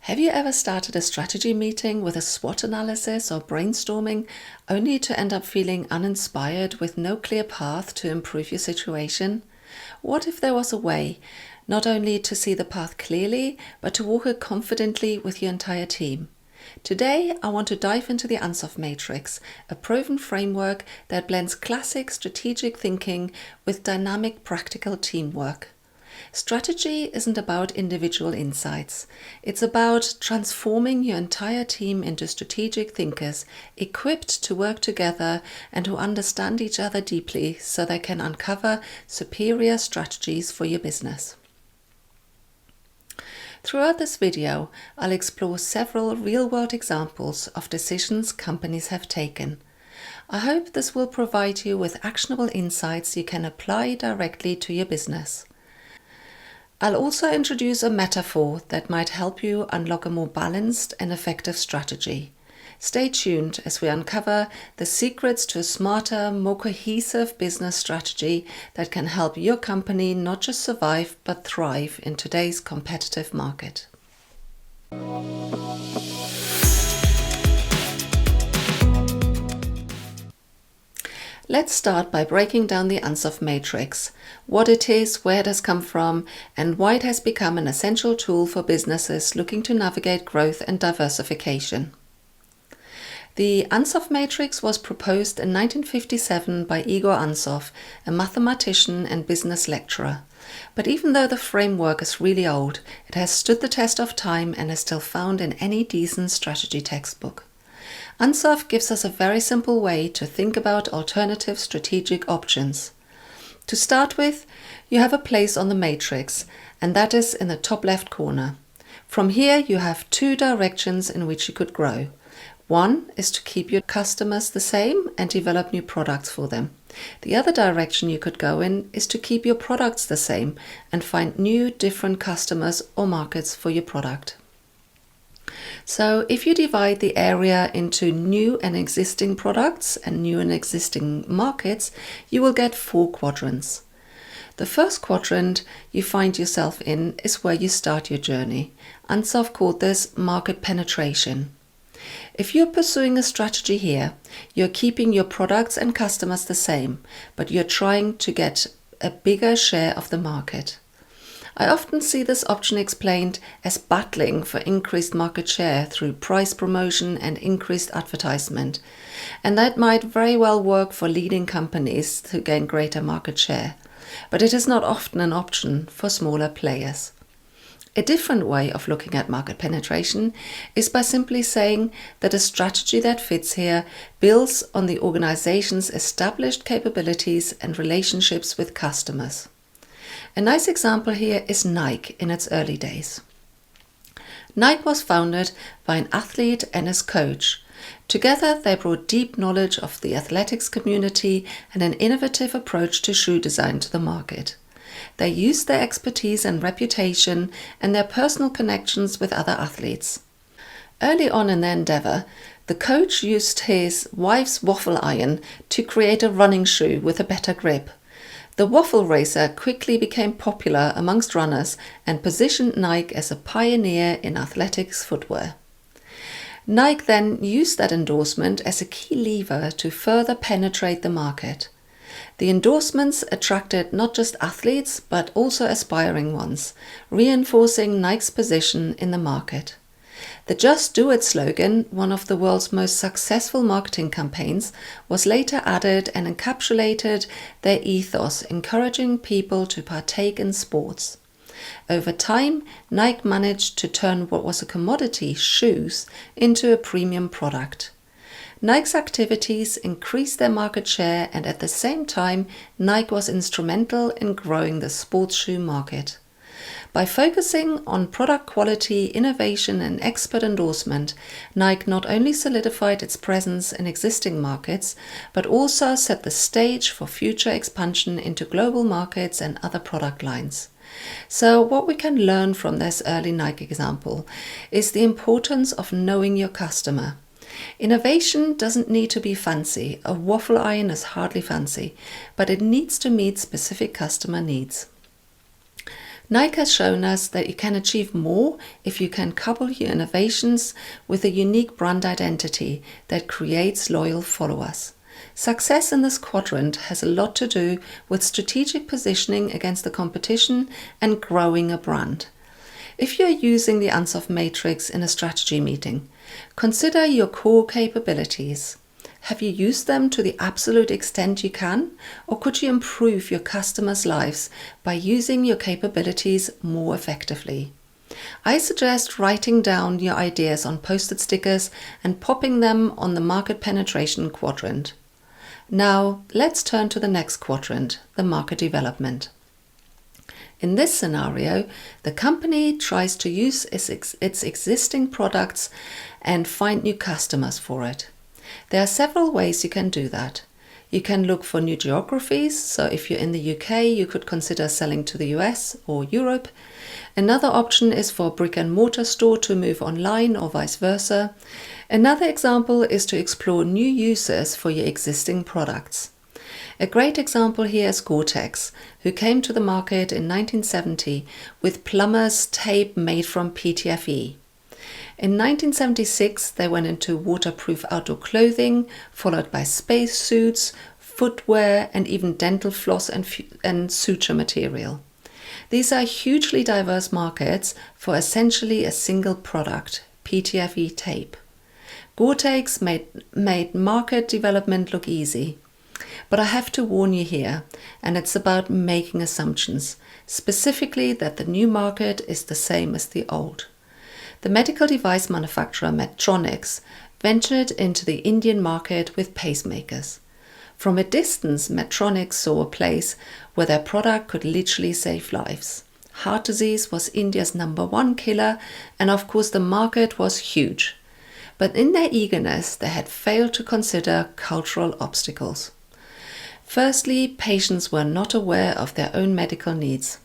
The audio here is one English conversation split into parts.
Have you ever started a strategy meeting with a SWOT analysis or brainstorming only to end up feeling uninspired with no clear path to improve your situation? What if there was a way, not only to see the path clearly, but to walk it confidently with your entire team? Today, I want to dive into the Ansoff matrix, a proven framework that blends classic strategic thinking with dynamic practical teamwork. Strategy isn't about individual insights. It's about transforming your entire team into strategic thinkers, equipped to work together and who understand each other deeply so they can uncover superior strategies for your business. Throughout this video, I'll explore several real-world examples of decisions companies have taken. I hope this will provide you with actionable insights you can apply directly to your business. I'll also introduce a metaphor that might help you unlock a more balanced and effective strategy. Stay tuned as we uncover the secrets to a smarter, more cohesive business strategy that can help your company not just survive but thrive in today's competitive market. Let's start by breaking down the Ansoff matrix, what it is, where it has come from, and why it has become an essential tool for businesses looking to navigate growth and diversification. The Ansoff matrix was proposed in 1957 by Igor Ansoff, a mathematician and business lecturer. But even though the framework is really old, it has stood the test of time and is still found in any decent strategy textbook. Ansoff gives us a very simple way to think about alternative strategic options. To start with, you have a place on the matrix, and that is in the top left corner. From here, you have two directions in which you could grow. One is to keep your customers the same and develop new products for them. The other direction you could go in is to keep your products the same and find new, different customers or markets for your product. So if you divide the area into new and existing products and new and existing markets, you will get 4 quadrants. The first quadrant you find yourself in is where you start your journey. Ansoff called this market penetration. If you're pursuing a strategy here, you're keeping your products and customers the same, but you're trying to get a bigger share of the market. I often see this option explained as battling for increased market share through price promotion and increased advertisement, and that might very well work for leading companies to gain greater market share, but it is not often an option for smaller players. A different way of looking at market penetration is by simply saying that a strategy that fits here builds on the organization's established capabilities and relationships with customers. A nice example here is Nike in its early days. Nike was founded by an athlete and his coach. Together, they brought deep knowledge of the athletics community and an innovative approach to shoe design to the market. They used their expertise and reputation and their personal connections with other athletes. Early on in their endeavor, the coach used his wife's waffle iron to create a running shoe with a better grip. The waffle racer quickly became popular amongst runners and positioned Nike as a pioneer in athletics footwear. Nike then used that endorsement as a key lever to further penetrate the market. The endorsements attracted not just athletes but also aspiring ones, reinforcing Nike's position in the market. The Just Do It slogan, one of the world's most successful marketing campaigns, was later added and encapsulated their ethos, encouraging people to partake in sports. Over time, Nike managed to turn what was a commodity, shoes, into a premium product. Nike's activities increased their market share, and at the same time, Nike was instrumental in growing the sports shoe market. By focusing on product quality, innovation, and expert endorsement, Nike not only solidified its presence in existing markets, but also set the stage for future expansion into global markets and other product lines. So what we can learn from this early Nike example is the importance of knowing your customer. Innovation doesn't need to be fancy. A waffle iron is hardly fancy, but it needs to meet specific customer needs. Nike has shown us that you can achieve more if you can couple your innovations with a unique brand identity that creates loyal followers. Success in this quadrant has a lot to do with strategic positioning against the competition and growing a brand. If you're using the Ansoff matrix in a strategy meeting, consider your core capabilities. Have you used them to the absolute extent you can, or could you improve your customers' lives by using your capabilities more effectively? I suggest writing down your ideas on post-it stickers and popping them on the market penetration quadrant. Now, let's turn to the next quadrant, the market development. In this scenario, the company tries to use its existing products and find new customers for it. There are several ways you can do that. You can look for new geographies, so if you're in the UK, you could consider selling to the US or Europe. Another option is for a brick and mortar store to move online or vice versa. Another example is to explore new uses for your existing products. A great example here is Gore-Tex, who came to the market in 1970 with plumber's tape made from PTFE. In 1976, they went into waterproof outdoor clothing, followed by space suits, footwear, and even dental floss and suture material. These are hugely diverse markets for essentially a single product, PTFE tape. Gore-Tex made market development look easy. But I have to warn you here, and it's about making assumptions, specifically that the new market is the same as the old. The medical device manufacturer Medtronic ventured into the Indian market with pacemakers. From a distance, Medtronic saw a place where their product could literally save lives. Heart disease was India's #1 killer, and of course the market was huge. But in their eagerness, they had failed to consider cultural obstacles. Firstly, patients were not aware of their own medical needs.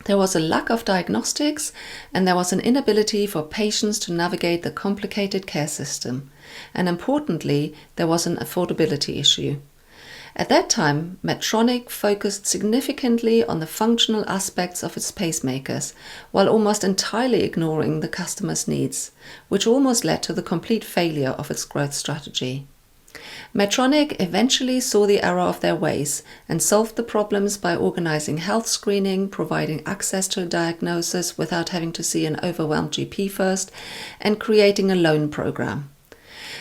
There was a lack of diagnostics, and there was an inability for patients to navigate the complicated care system. And importantly, there was an affordability issue. At that time, Medtronic focused significantly on the functional aspects of its pacemakers, while almost entirely ignoring the customer's needs, which almost led to the complete failure of its growth strategy. Medtronic eventually saw the error of their ways and solved the problems by organizing health screening, providing access to a diagnosis without having to see an overwhelmed GP first, and creating a loan program.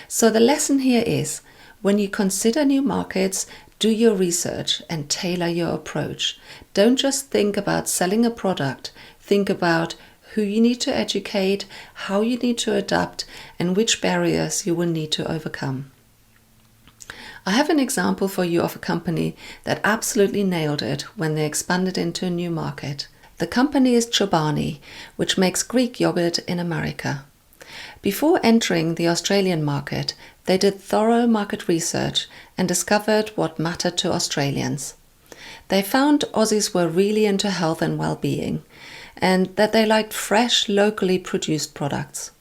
So the lesson here is, when you consider new markets, do your research and tailor your approach. Don't just think about selling a product, think about who you need to educate, how you need to adapt, and which barriers you will need to overcome. I have an example for you of a company that absolutely nailed it when they expanded into a new market. The company is Chobani, which makes Greek yogurt in America. Before entering the Australian market, they did thorough market research and discovered what mattered to Australians. They found Aussies were really into health and well-being, and that they liked fresh, locally produced products.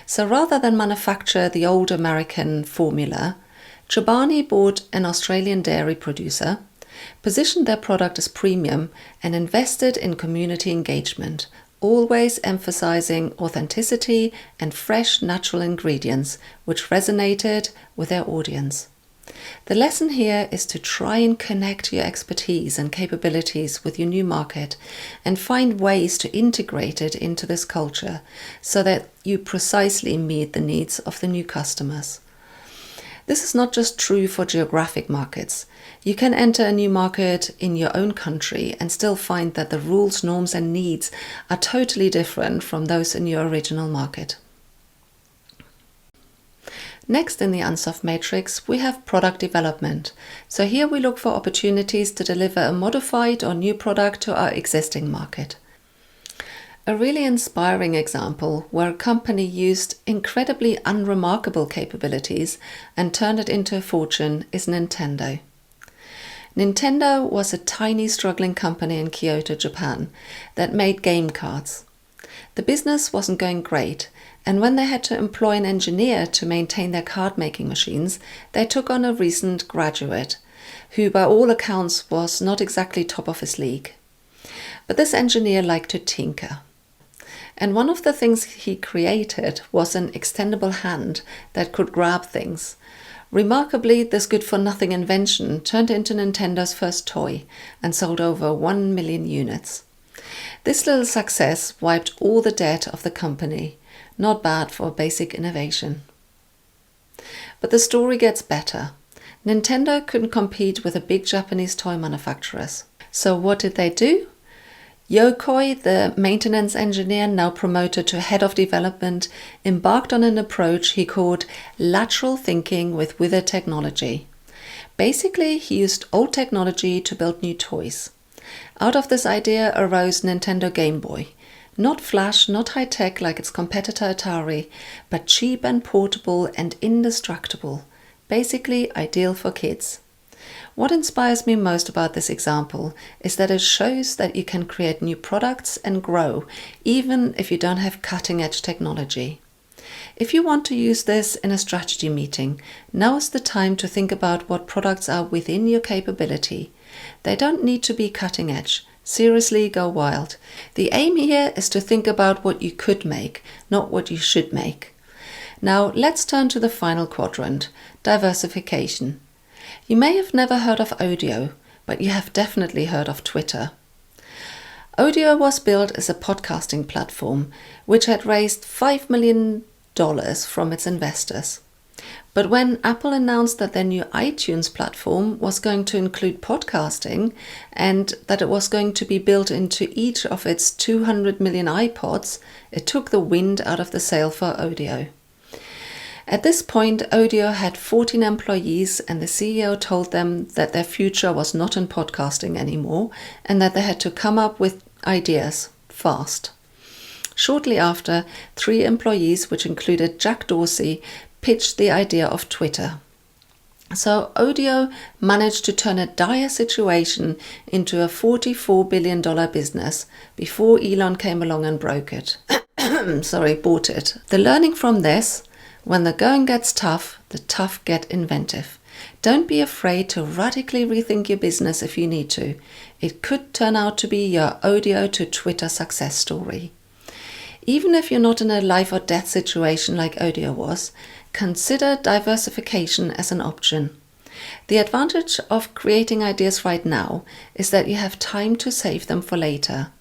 So rather than manufacture the old American formula, Chobani bought an Australian dairy producer, positioned their product as premium, and invested in community engagement, always emphasizing authenticity and fresh natural ingredients, which resonated with their audience. The lesson here is to try and connect your expertise and capabilities with your new market and find ways to integrate it into this culture so that you precisely meet the needs of the new customers. This is not just true for geographic markets. You can enter a new market in your own country and still find that the rules, norms, and needs are totally different from those in your original market. Next in the Ansoff matrix, we have product development. So here we look for opportunities to deliver a modified or new product to our existing market. A really inspiring example where a company used incredibly unremarkable capabilities and turned it into a fortune is Nintendo. Nintendo was a tiny struggling company in Kyoto, Japan that made game cards. The business wasn't going great, and when they had to employ an engineer to maintain their card making machines, they took on a recent graduate who by all accounts was not exactly top of his league. But this engineer liked to tinker. And one of the things he created was an extendable hand that could grab things. Remarkably, this good-for-nothing invention turned into Nintendo's first toy and sold over 1 million units. This little success wiped all the debt of the company. Not bad for basic innovation. But the story gets better. Nintendo couldn't compete with the big Japanese toy manufacturers. So what did they do? Yokoi, the maintenance engineer now promoted to head of development, embarked on an approach he called lateral thinking with withered technology. Basically, he used old technology to build new toys. Out of this idea arose Nintendo Game Boy. Not flash, not high-tech like its competitor Atari, but cheap and portable and indestructible. Basically ideal for kids. What inspires me most about this example is that it shows that you can create new products and grow, even if you don't have cutting-edge technology. If you want to use this in a strategy meeting, now is the time to think about what products are within your capability. They don't need to be cutting-edge. Seriously, go wild. The aim here is to think about what you could make, not what you should make. Now let's turn to the final quadrant, diversification. You may have never heard of Odeo, but you have definitely heard of Twitter. Odeo was built as a podcasting platform, which had raised $5 million from its investors. But when Apple announced that their new iTunes platform was going to include podcasting and that it was going to be built into each of its 200 million iPods, it took the wind out of the sail for Odeo. At this point, Odeo had 14 employees and the CEO told them that their future was not in podcasting anymore and that they had to come up with ideas fast. Shortly after, 3 employees, which included Jack Dorsey, pitched the idea of Twitter. So Odeo managed to turn a dire situation into a $44 billion business before Elon came along and bought it. The learning from this: when the going gets tough, the tough get inventive. Don't be afraid to radically rethink your business if you need to. It could turn out to be your Odeo to Twitter success story. Even if you're not in a life or death situation like Odeo was, consider diversification as an option. The advantage of creating ideas right now is that you have time to save them for later.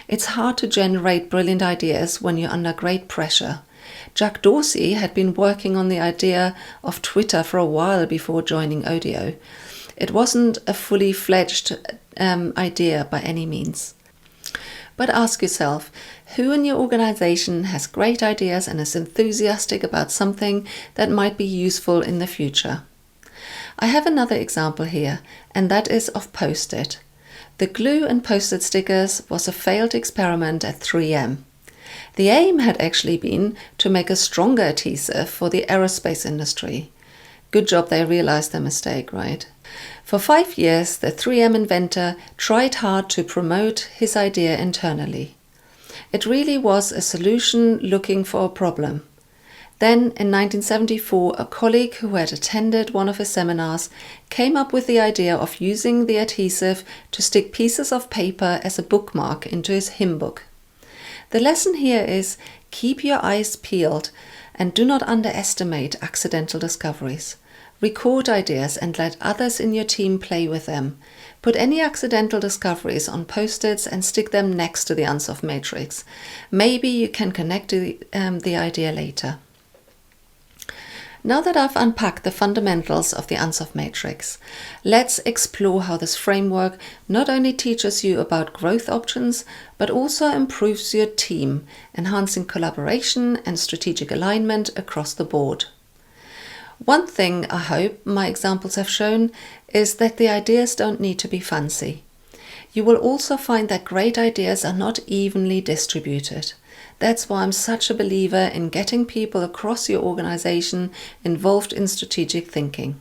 It's hard to generate brilliant ideas when you're under great pressure. Jack Dorsey had been working on the idea of Twitter for a while before joining Odeo. It wasn't a fully fledged idea by any means. But ask yourself, who in your organization has great ideas and is enthusiastic about something that might be useful in the future? I have another example here, and that is of Post-it. The glue and Post-it stickers was a failed experiment at 3M. The aim had actually been to make a stronger adhesive for the aerospace industry. Good job they realized their mistake, right? For 5 years, the 3M inventor tried hard to promote his idea internally. It really was a solution looking for a problem. Then, in 1974, a colleague who had attended one of his seminars came up with the idea of using the adhesive to stick pieces of paper as a bookmark into his hymn book. The lesson here is keep your eyes peeled and do not underestimate accidental discoveries. Record ideas and let others in your team play with them. Put any accidental discoveries on Post-its and stick them next to the Ansoff matrix. Maybe you can connect the idea later. Now that I've unpacked the fundamentals of the Ansoff matrix, let's explore how this framework not only teaches you about growth options, but also improves your team, enhancing collaboration and strategic alignment across the board. One thing I hope my examples have shown is that the ideas don't need to be fancy. You will also find that great ideas are not evenly distributed. That's why I'm such a believer in getting people across your organization involved in strategic thinking.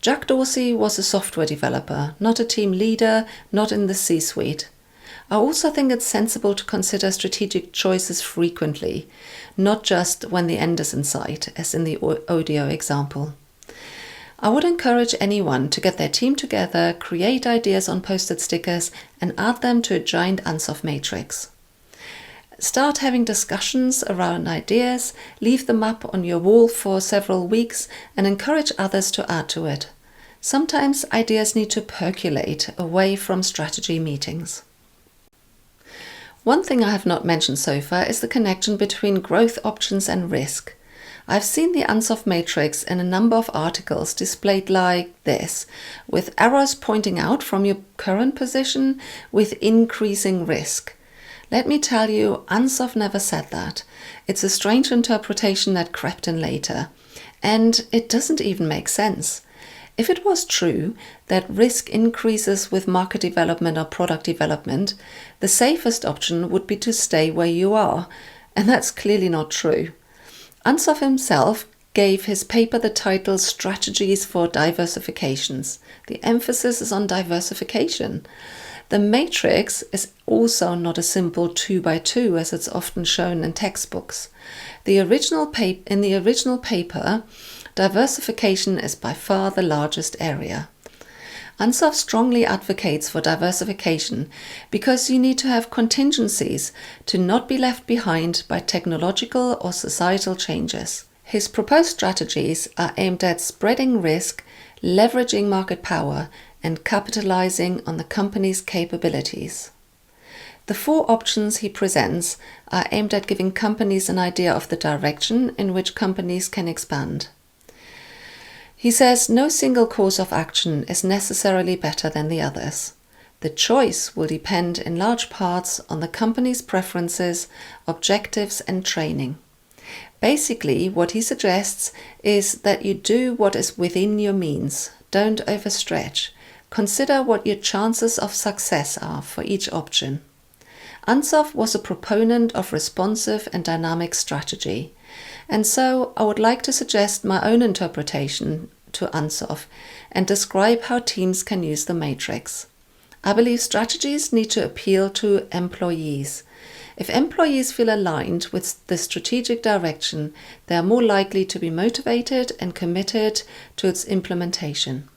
Jack Dorsey was a software developer, not a team leader, not in the C-suite. I also think it's sensible to consider strategic choices frequently, not just when the end is in sight, as in the Odeo example. I would encourage anyone to get their team together, create ideas on post-it stickers, and add them to a giant Ansoff matrix. Start having discussions around ideas, leave them up on your wall for several weeks, and encourage others to add to it. Sometimes ideas need to percolate away from strategy meetings. One thing I have not mentioned so far is the connection between growth options and risk. I've seen the Ansoff matrix in a number of articles displayed like this, with arrows pointing out from your current position with increasing risk. Let me tell you, Ansoff never said that. It's a strange interpretation that crept in later, and it doesn't even make sense. If it was true that risk increases with market development or product development, the safest option would be to stay where you are, and that's clearly not true. Ansoff himself gave his paper the title Strategies for Diversifications. The emphasis is on diversification. The matrix is also not a simple 2x2 as it's often shown in textbooks. In the original paper, diversification is by far the largest area. Ansoff strongly advocates for diversification because you need to have contingencies to not be left behind by technological or societal changes. His proposed strategies are aimed at spreading risk, leveraging market power, and capitalizing on the company's capabilities. The 4 options he presents are aimed at giving companies an idea of the direction in which companies can expand. He says no single course of action is necessarily better than the others. The choice will depend in large parts on the company's preferences, objectives, and training. Basically, what he suggests is that you do what is within your means. Don't overstretch. Consider what your chances of success are for each option. Ansoff was a proponent of responsive and dynamic strategy, and so I would like to suggest my own interpretation to Ansoff and describe how teams can use the matrix. I believe strategies need to appeal to employees. If employees feel aligned with the strategic direction, they are more likely to be motivated and committed to its implementation.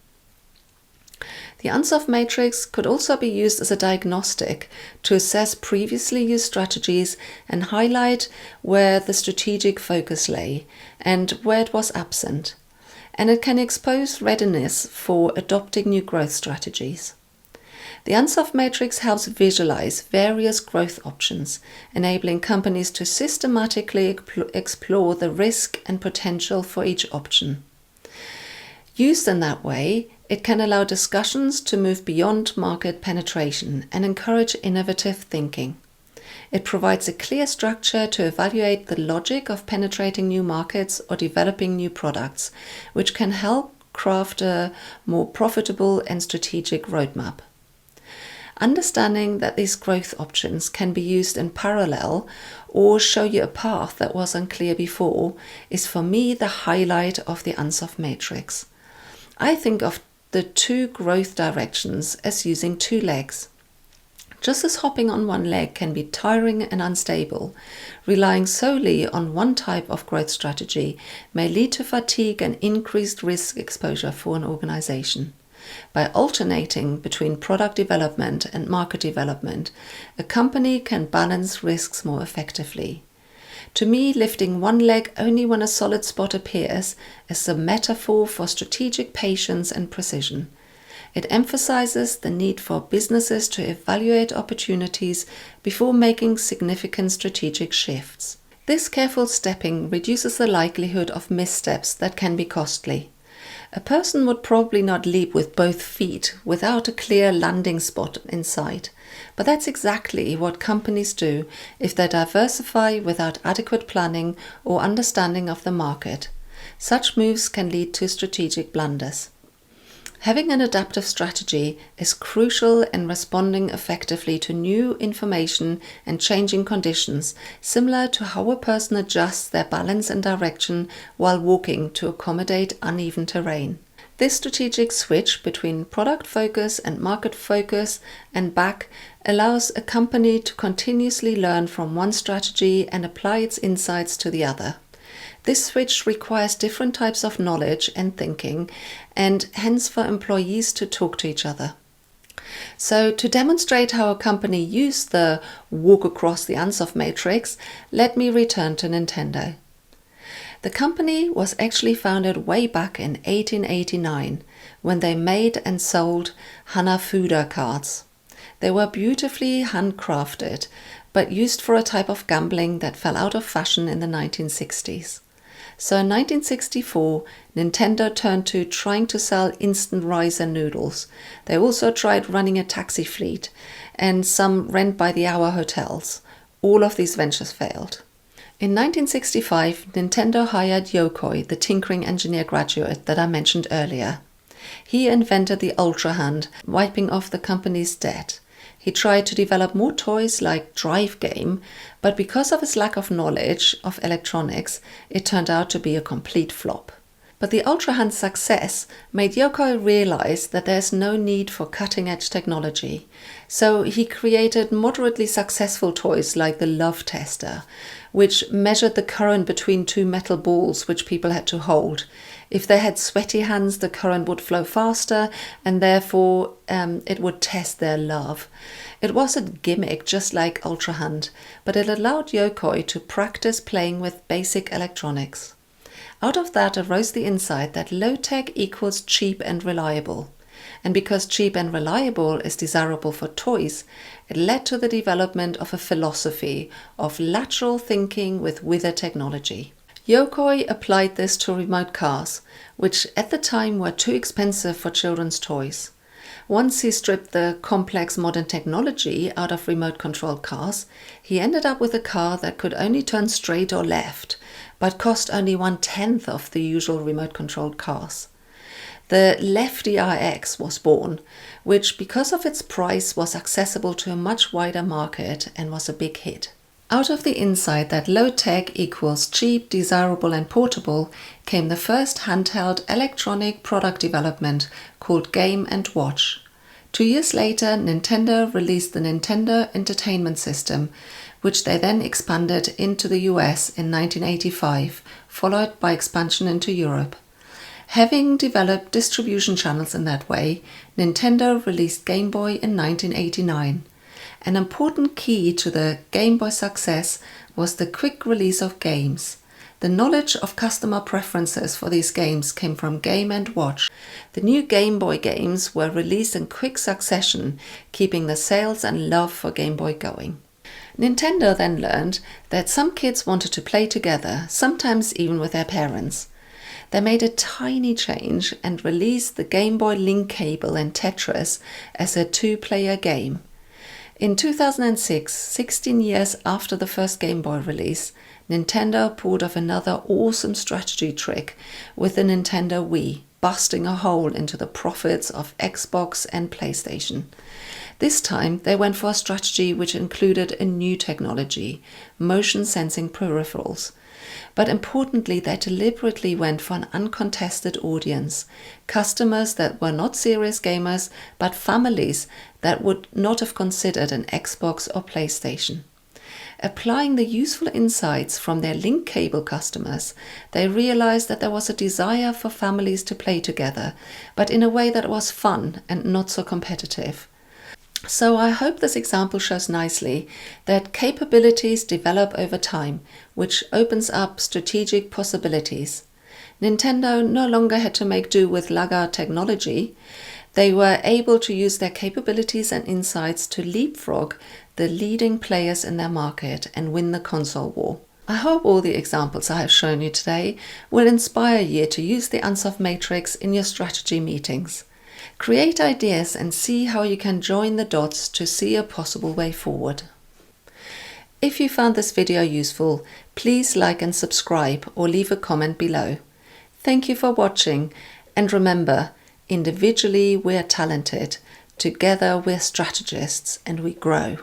The Ansoff matrix could also be used as a diagnostic to assess previously used strategies and highlight where the strategic focus lay and where it was absent. And it can expose readiness for adopting new growth strategies. The Ansoff matrix helps visualize various growth options, enabling companies to systematically explore the risk and potential for each option. Used in that way, it can allow discussions to move beyond market penetration and encourage innovative thinking. It provides a clear structure to evaluate the logic of penetrating new markets or developing new products, which can help craft a more profitable and strategic roadmap. Understanding that these growth options can be used in parallel or show you a path that was unclear before is for me the highlight of the Ansoff matrix. I think of the 2 growth directions as using 2 legs. Just as hopping on one leg can be tiring and unstable, relying solely on one type of growth strategy may lead to fatigue and increased risk exposure for an organization. By alternating between product development and market development, a company can balance risks more effectively. To me, lifting one leg only when a solid spot appears is a metaphor for strategic patience and precision. It emphasizes the need for businesses to evaluate opportunities before making significant strategic shifts. This careful stepping reduces the likelihood of missteps that can be costly. A person would probably not leap with both feet without a clear landing spot in sight, but that's exactly what companies do if they diversify without adequate planning or understanding of the market. Such moves can lead to strategic blunders. Having an adaptive strategy is crucial in responding effectively to new information and changing conditions, similar to how a person adjusts their balance and direction while walking to accommodate uneven terrain. This strategic switch between product focus and market focus and back allows a company to continuously learn from one strategy and apply its insights to the other. This switch requires different types of knowledge and thinking, and hence for employees to talk to each other. So to demonstrate how a company used the walk across the Ansoff matrix, let me return to Nintendo. The company was actually founded way back in 1889 when they made and sold Hanafuda cards. They were beautifully handcrafted, but used for a type of gambling that fell out of fashion in the 1960s. So in 1964, Nintendo turned to trying to sell instant rice and noodles. They also tried running a taxi fleet and some rent-by-the-hour hotels. All of these ventures failed. In 1965, Nintendo hired Yokoi, the tinkering engineer graduate that I mentioned earlier. He invented the Ultra Hand, wiping off the company's debt. He tried to develop more toys like Drive Game, but because of his lack of knowledge of electronics, it turned out to be a complete flop. But the Ultra Hand's success made Yokoi realize that there's no need for cutting-edge technology. So he created moderately successful toys like the Love Tester, which measured the current between two metal balls which people had to hold. If they had sweaty hands, the current would flow faster, and therefore it would test their love. It was a gimmick just like Ultra Hand, but it allowed Yokoi to practice playing with basic electronics. Out of that arose the insight that low-tech equals cheap and reliable. And because cheap and reliable is desirable for toys, it led to the development of a philosophy of lateral thinking with a technology. Yokoi applied this to remote cars, which at the time were too expensive for children's toys. Once he stripped the complex modern technology out of remote-controlled cars, he ended up with a car that could only turn straight or left, but cost only 1/10 of the usual remote-controlled cars. The Lefty RX was born, which because of its price was accessible to a much wider market and was a big hit. Out of the insight that low tech equals cheap, desirable and portable came the first handheld electronic product development called Game & Watch. 2 years later, Nintendo released the Nintendo Entertainment System, which they then expanded into the US in 1985, followed by expansion into Europe. Having developed distribution channels in that way, Nintendo released Game Boy in 1989. An important key to the Game Boy success was the quick release of games. The knowledge of customer preferences for these games came from Game & Watch. The new Game Boy games were released in quick succession, keeping the sales and love for Game Boy going. Nintendo then learned that some kids wanted to play together, sometimes even with their parents. They made a tiny change and released the Game Boy link cable and Tetris as a two-player game. In 2006, 16 years after the first Game Boy release, Nintendo pulled off another awesome strategy trick with the Nintendo Wii, busting a hole into the profits of Xbox and PlayStation. This time, they went for a strategy which included a new technology, motion sensing peripherals. But importantly, they deliberately went for an uncontested audience, customers that were not serious gamers, but families that would not have considered an Xbox or PlayStation. Applying the useful insights from their link cable customers, they realized that there was a desire for families to play together, but in a way that was fun and not so competitive. So I hope this example shows nicely that capabilities develop over time, which opens up strategic possibilities. Nintendo no longer had to make do with laggard technology. They were able to use their capabilities and insights to leapfrog the leading players in their market and win the console war. I hope all the examples I have shown you today will inspire you to use the Ansoff matrix in your strategy meetings. Create ideas and see how you can join the dots to see a possible way forward. If you found this video useful, please like and subscribe or leave a comment below. Thank you for watching, and remember, individually we're talented, together we're strategists and we grow.